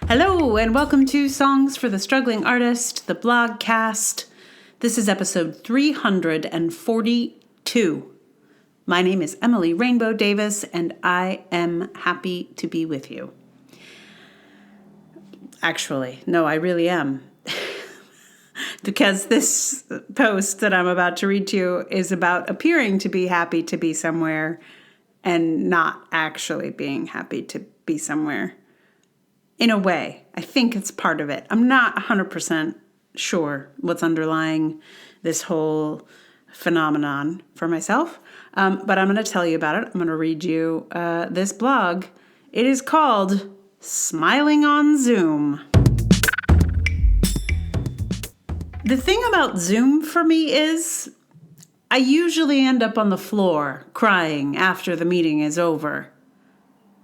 Hello, and welcome to Songs for the Struggling Artist, the blogcast. This is episode 342. My name is Emily Rainbow Davis, and I am happy to be with you. Actually, no, I really am. Because this post that I'm about to read to you is about appearing to be happy to be somewhere and not actually being happy to be somewhere. In a way, I think it's part of it. I'm not 100% sure what's underlying this whole phenomenon for myself, but I'm going to tell you about it. I'm going to read you this blog. It is called Smiling on Zoom. The thing about Zoom for me is I usually end up on the floor crying after the meeting is over.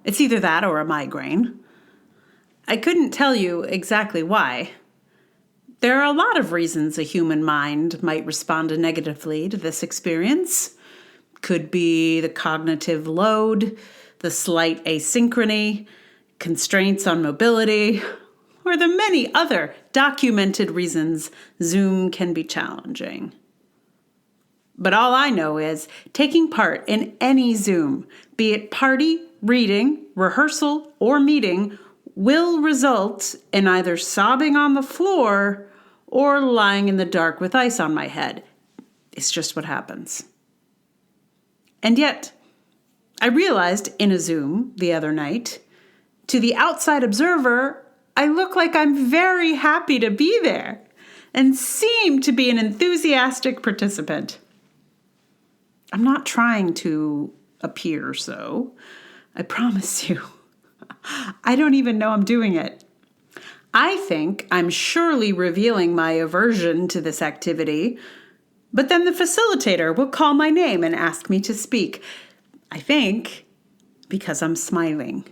It's either that or a migraine. I couldn't tell you exactly why. There are a lot of reasons a human mind might respond negatively to this experience. Could be the cognitive load, the slight asynchrony, constraints on mobility, or the many other documented reasons Zoom can be challenging. But all I know is taking part in any Zoom, be it party, reading, rehearsal, or meeting, will result in either sobbing on the floor or lying in the dark with ice on my head. It's just what happens. And yet, I realized in a Zoom the other night, to the outside observer, I look like I'm very happy to be there and seem to be an enthusiastic participant. I'm not trying to appear so, I promise you. I don't even know I'm doing it. I think I'm surely revealing my aversion to this activity, but then the facilitator will call my name and ask me to speak. I think because I'm smiling.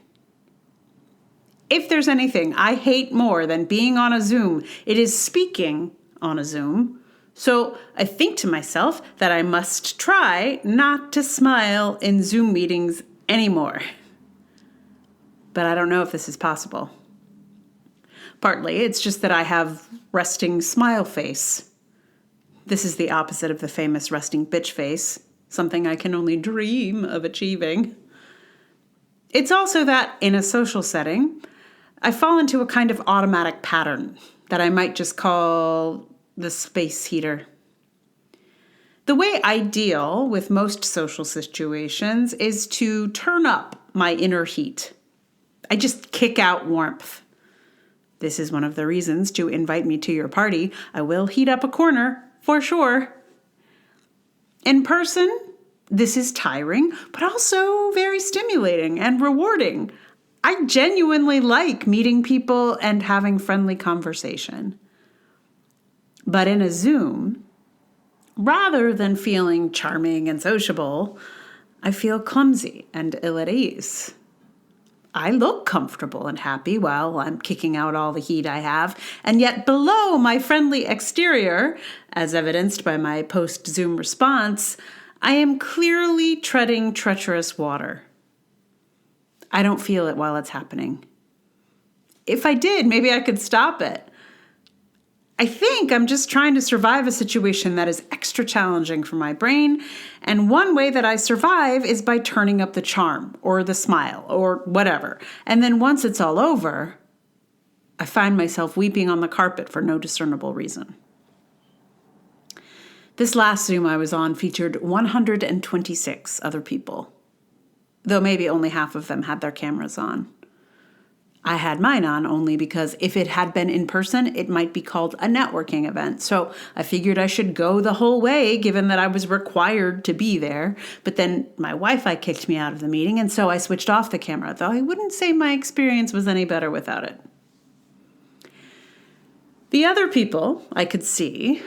If there's anything I hate more than being on a Zoom, it is speaking on a Zoom. So I think to myself that I must try not to smile in Zoom meetings anymore. But I don't know if this is possible. Partly, it's just that I have resting smile face. This is the opposite of the famous resting bitch face, something I can only dream of achieving. It's also that, in a social setting, I fall into a kind of automatic pattern that I might just call the space heater. The way I deal with most social situations is to turn up my inner heat. I just kick out warmth. This is one of the reasons to invite me to your party. I will heat up a corner, for sure. In person, this is tiring, but also very stimulating and rewarding. I genuinely like meeting people and having friendly conversation. But in a Zoom, rather than feeling charming and sociable, I feel clumsy and ill at ease. I look comfortable and happy while I'm kicking out all the heat I have, and yet below my friendly exterior, as evidenced by my post-Zoom response, I am clearly treading treacherous water. I don't feel it while it's happening. If I did, maybe I could stop it. I think I'm just trying to survive a situation that is extra challenging for my brain, and one way that I survive is by turning up the charm, or the smile, or whatever. And then once it's all over, I find myself weeping on the carpet for no discernible reason. This last Zoom I was on featured 126 other people, though maybe only half of them had their cameras on. I had mine on only because if it had been in person, it might be called a networking event. So I figured I should go the whole way, given that I was required to be there. But then my Wi-Fi kicked me out of the meeting, and so I switched off the camera, though I wouldn't say my experience was any better without it. The other people I could see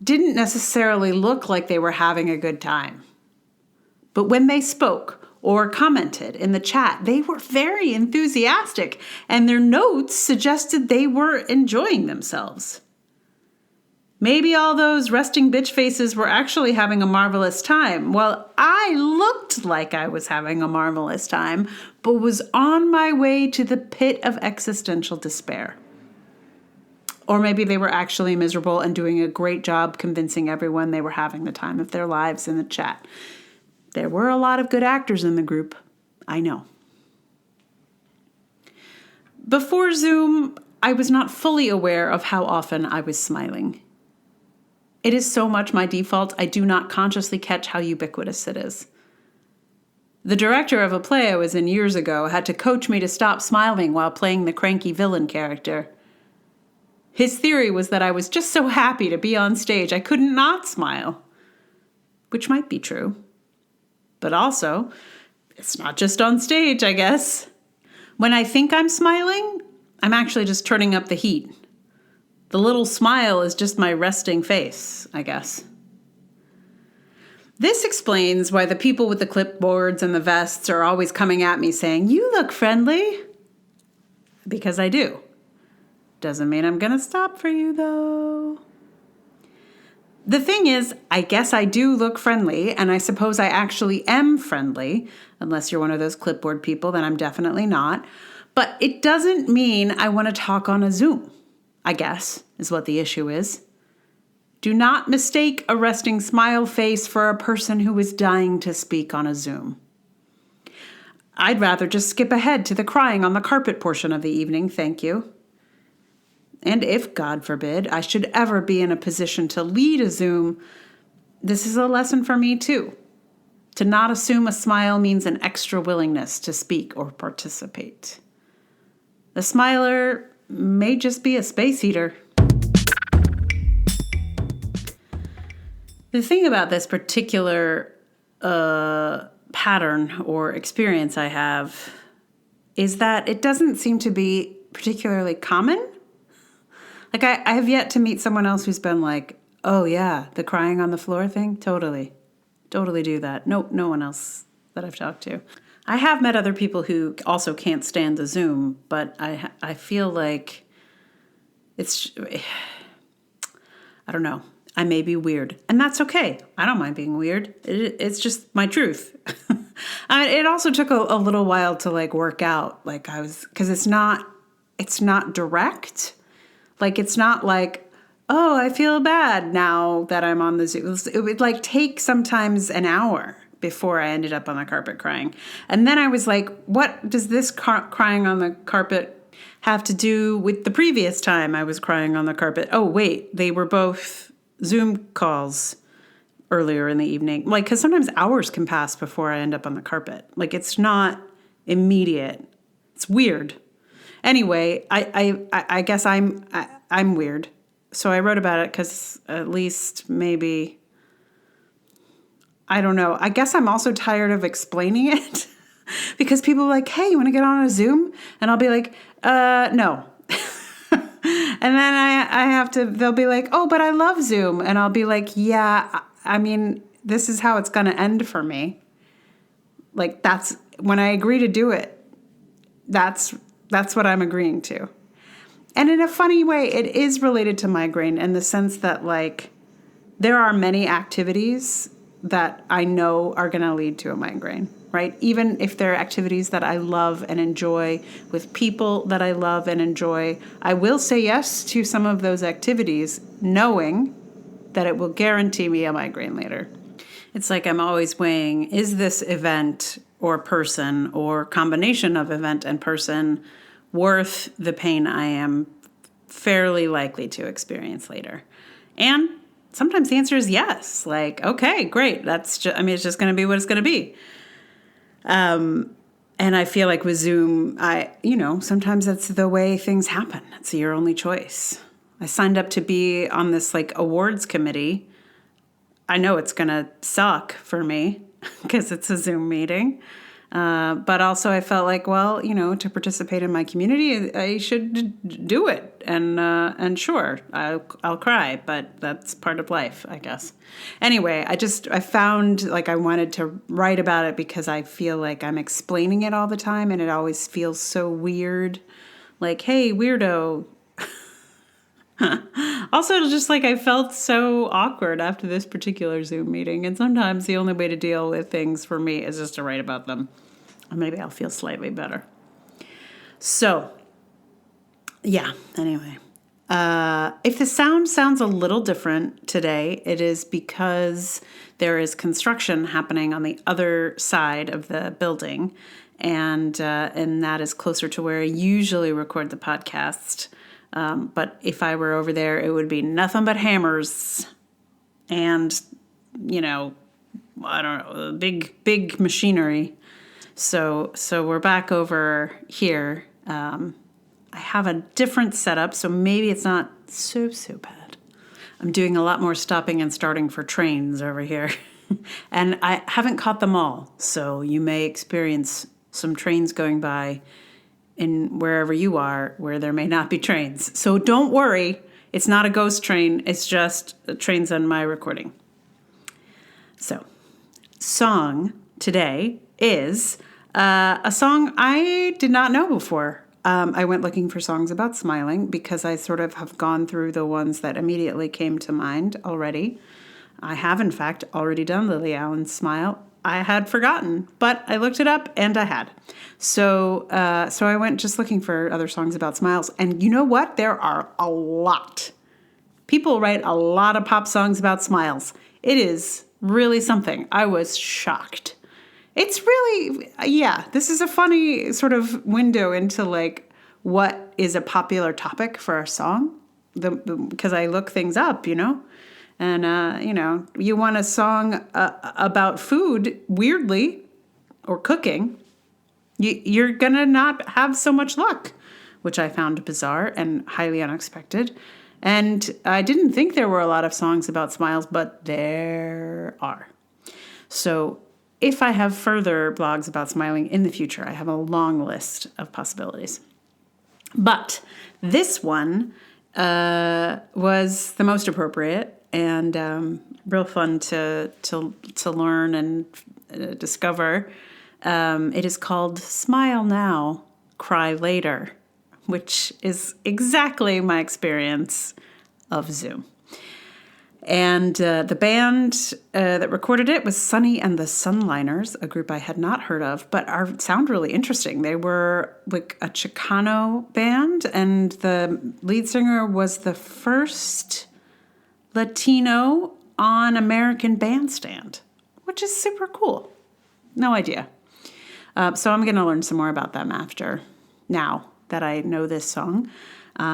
didn't necessarily look like they were having a good time. But when they spoke or commented in the chat, they were very enthusiastic, and their notes suggested they were enjoying themselves. Maybe all those resting bitch faces were actually having a marvelous time. Well, I looked like I was having a marvelous time, but was on my way to the pit of existential despair. Or maybe they were actually miserable and doing a great job convincing everyone they were having the time of their lives in the chat. There were a lot of good actors in the group. I know. Before Zoom, I was not fully aware of how often I was smiling. It is so much my default, I do not consciously catch how ubiquitous it is. The director of a play I was in years ago had to coach me to stop smiling while playing the cranky villain character. His theory was that I was just so happy to be on stage I couldn't not smile. Which might be true. But also, it's not just on stage, I guess. When I think I'm smiling, I'm actually just turning up the heat. The little smile is just my resting face, I guess. This explains why the people with the clipboards and the vests are always coming at me saying, "You look friendly." Because I do. Doesn't mean I'm going to stop for you, though. The thing is, I guess I do look friendly, and I suppose I actually am friendly. Unless you're one of those clipboard people, then I'm definitely not. But it doesn't mean I want to talk on a Zoom, I guess, is what the issue is. Do not mistake a resting smile face for a person who is dying to speak on a Zoom. I'd rather just skip ahead to the crying on the carpet portion of the evening, thank you. And if, God forbid, I should ever be in a position to lead a Zoom, this is a lesson for me too. To not assume a smile means an extra willingness to speak or participate. The smiler may just be a space heater. The thing about this particular pattern or experience I have is that it doesn't seem to be particularly common. Like, I have yet to meet someone else who's been like, "Oh, yeah, the crying on the floor thing? Totally do that." No one else that I've talked to. I have met other people who also can't stand the Zoom, but I feel like it's, I don't know. I may be weird, and that's okay. I don't mind being weird. It's just my truth. It also took a little while to like work out. Like because it's not direct. Like, it's not like, "Oh, I feel bad now that I'm on the Zoom." It would like take sometimes an hour before I ended up on the carpet crying. And then I was like, what does this crying on the carpet have to do with the previous time I was crying on the carpet? Oh, wait, they were both Zoom calls earlier in the evening. Like, because sometimes hours can pass before I end up on the carpet. Like, it's not immediate. It's weird. Anyway, I guess I'm weird. So I wrote about it because at least maybe, I don't know. I guess I'm also tired of explaining it because people are like, "Hey, you want to get on a Zoom?" And I'll be like, no. And then I have to, they'll be like, "Oh, but I love Zoom." And I'll be like, "Yeah, I mean, this is how it's going to end for me." Like, that's when I agree to do it. That's what I'm agreeing to. And in a funny way, it is related to migraine in the sense that, like, there are many activities that I know are going to lead to a migraine, right? Even if they're activities that I love and enjoy with people that I love and enjoy, I will say yes to some of those activities, knowing that it will guarantee me a migraine later. It's like I'm always weighing, is this event or person or combination of event and person worth the pain I am fairly likely to experience later? And sometimes the answer is yes. Like, okay, great. That's just, it's just going to be what it's going to be. And I feel like with Zoom, sometimes that's the way things happen. It's your only choice. I signed up to be on this like awards committee. I know it's going to suck for me because it's a Zoom meeting. But also I felt like, well, to participate in my community, I should do it. And sure, I'll cry, but that's part of life, I guess. Anyway, I found like I wanted to write about it because I feel like I'm explaining it all the time and it always feels so weird. Like, "Hey, weirdo." Also, just like I felt so awkward after this particular Zoom meeting. And sometimes the only way to deal with things for me is just to write about them. Or maybe I'll feel slightly better. So, yeah, anyway. If the sound sounds a little different today, it is because there is construction happening on the other side of the building. And that is closer to where I usually record the podcast. But if I were over there, it would be nothing but hammers and, I don't know, big machinery. So we're back over here. I have a different setup, so maybe it's not so bad. I'm doing a lot more stopping and starting for trains over here. And I haven't caught them all, so you may experience some trains going by in wherever you are where there may not be trains. So don't worry, it's not a ghost train, it's just trains on my recording. So, song today is a song I did not know before. I went looking for songs about smiling because I sort of have gone through the ones that immediately came to mind already. I have, in fact, already done Lily Allen's Smile. I had forgotten, but I looked it up and I had. So I went just looking for other songs about smiles. And you know what? There are a lot. People write a lot of pop songs about smiles. It is really something. I was shocked. It's really, this is a funny sort of window into like what is a popular topic for a song. Because I look things up, And, you want a song about food, weirdly, or cooking, you're going to not have so much luck, which I found bizarre and highly unexpected. And I didn't think there were a lot of songs about smiles, but there are. So if I have further blogs about smiling in the future, I have a long list of possibilities. But this one was the most appropriate and real fun to learn and discover. It is called Smile Now, Cry Later, which is exactly my experience of Zoom. And the band that recorded it was Sonny and the Sunliners, a group I had not heard of, but sound really interesting. They were like a Chicano band, and the lead singer was the first Latino on American Bandstand, which is super cool. No idea. So I'm going to learn some more about them now that I know this song. So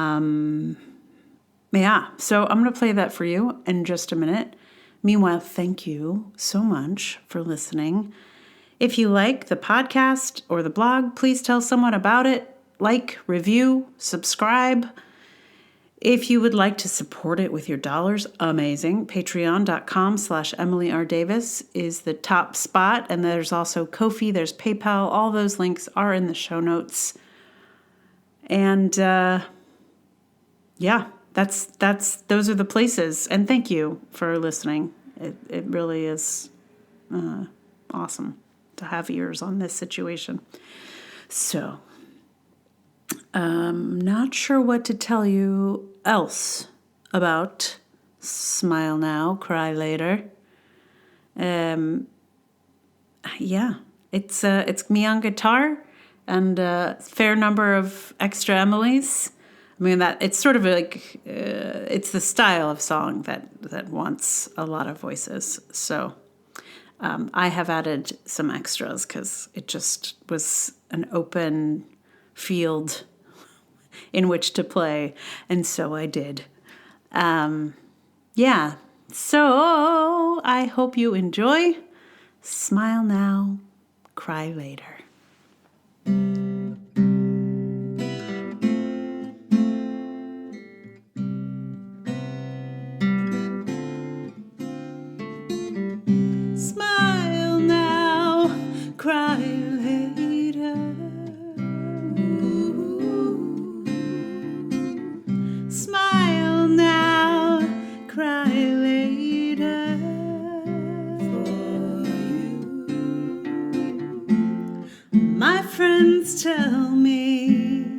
I'm going to play that for you in just a minute. Meanwhile, thank you so much for listening. If you like the podcast or the blog, please tell someone about it. Like, review, subscribe. If you would like to support it with your dollars, amazing. Patreon.com/Emily R. Davis is the top spot. And there's also Ko-fi, there's PayPal. All those links are in the show notes. And those are the places. And thank you for listening. It really is awesome to have ears on this situation. So, not sure what to tell you else about Smile Now, Cry Later. It's me on guitar and a fair number of extra Emilys. I mean, that it's sort of like, it's the style of song that wants a lot of voices. So I have added some extras because it just was an open field in which to play. And so I did. So I hope you enjoy Smile Now, Cry Later. Smile now, cry later. Ooh. Smile now, cry later for you. My friends tell me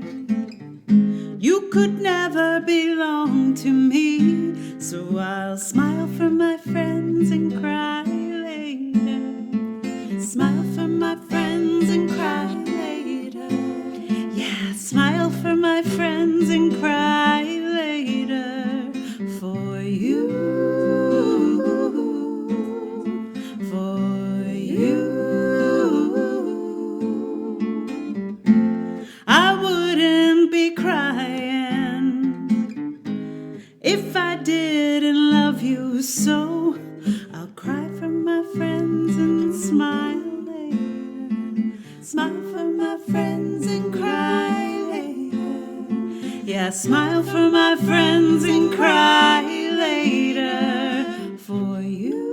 you could never belong to so I'll cry for my friends and smile later. Smile for my friends and cry later. Yeah, smile for my friends and cry later. For you.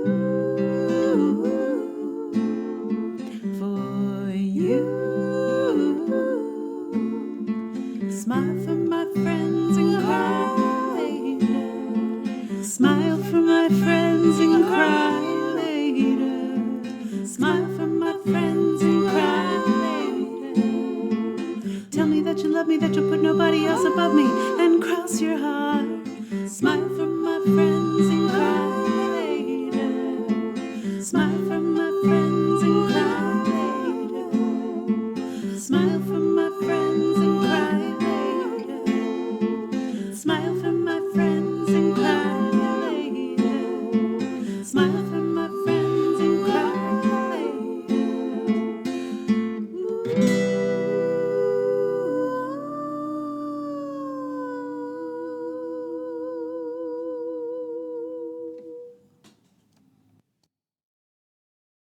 For you. Smile for my friends and cry later. Smile for my friends and cry later. Smile for my friends and cry later. Tell me that you love me, that you'll put nobody else above me, and cross your heart.